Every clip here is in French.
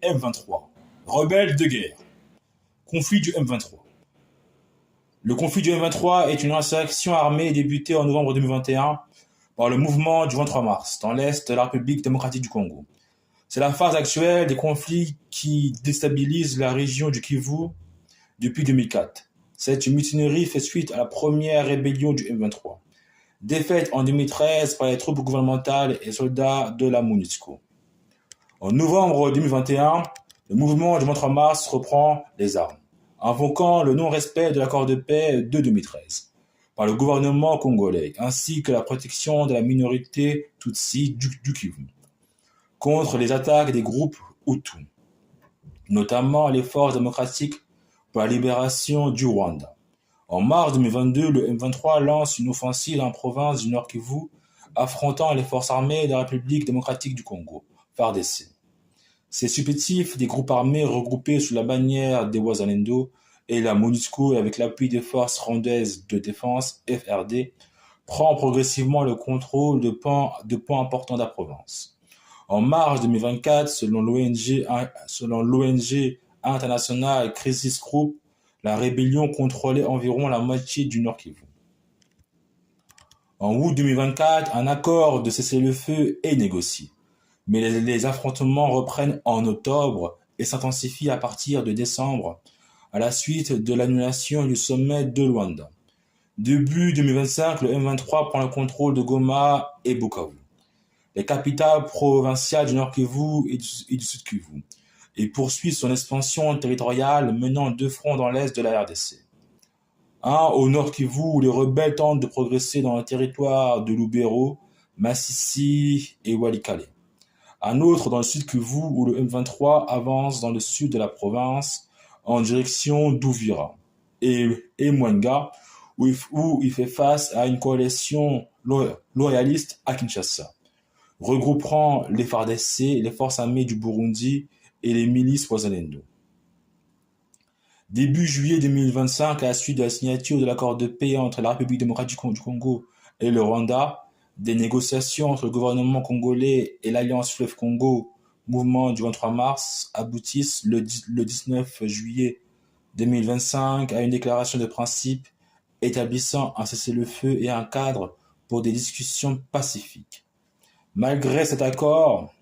M23. Rebelles de guerre. Conflit du M23. Le conflit du M23 est une insurrection armée débutée en novembre 2021 par le mouvement du 23 mars dans l'est de la République démocratique du Congo. C'est la phase actuelle des conflits qui déstabilisent la région du Kivu depuis 2004. Cette mutinerie fait suite à la première rébellion du M23, défaite en 2013 par les troupes gouvernementales et soldats de la MONUSCO. En novembre 2021, le mouvement du 23 mars reprend les armes, invoquant le non-respect de l'accord de paix de 2013 par le gouvernement congolais, ainsi que la protection de la minorité Tutsi du Kivu, contre les attaques des groupes Hutus, notamment les forces démocratiques pour la libération du Rwanda. En mars 2022, le M23 lance une offensive dans la province du Nord Kivu, affrontant les forces armées de la République démocratique du Congo, FARDC. Ces supplétifs des groupes armés regroupés sous la bannière des Wazalendo et la MONUSCO avec l'appui des forces rwandaises de défense, FRD, prend progressivement le contrôle de pans importants de la province. En mars 2024, selon l'ONG internationale Crisis Group, la rébellion contrôlait environ la moitié du Nord Kivu. En août 2024, un accord de cessez-le-feu est négocié, mais les affrontements reprennent en octobre et s'intensifient à partir de décembre, à la suite de l'annulation du sommet de Luanda. Début 2025, le M23 prend le contrôle de Goma et Bukavu, les capitales provinciales du Nord Kivu et du Sud Kivu, et poursuit son expansion territoriale menant 2 fronts dans l'est de la RDC. Un au Nord Kivu où les rebelles tentent de progresser dans le territoire de Lubero, Masisi et Walikale. Un autre dans le Sud Kivu où le M23 avance dans le sud de la province en direction d'Uvira et Mwenga où il fait face à une coalition loyaliste à Kinshasa, regroupant les FARDC, les forces armées du Burundi et les milices Wazalendo. Début juillet 2025, à la suite de la signature de l'accord de paix entre la République démocratique du Congo et le Rwanda, des négociations entre le gouvernement congolais et l'Alliance Fleuve Congo, mouvement du 23 mars, aboutissent le 19 juillet 2025 à une déclaration de principe établissant un cessez-le-feu et un cadre pour des discussions pacifiques. Malgré cet accord,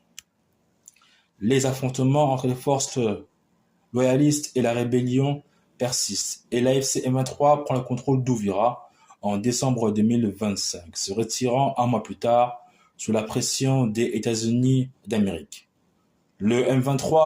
les affrontements entre les forces loyalistes et la rébellion persistent et l'AFC M23 prend le contrôle d'Uvira en décembre 2025, se retirant un mois plus tard sous la pression des États-Unis d'Amérique. Le M23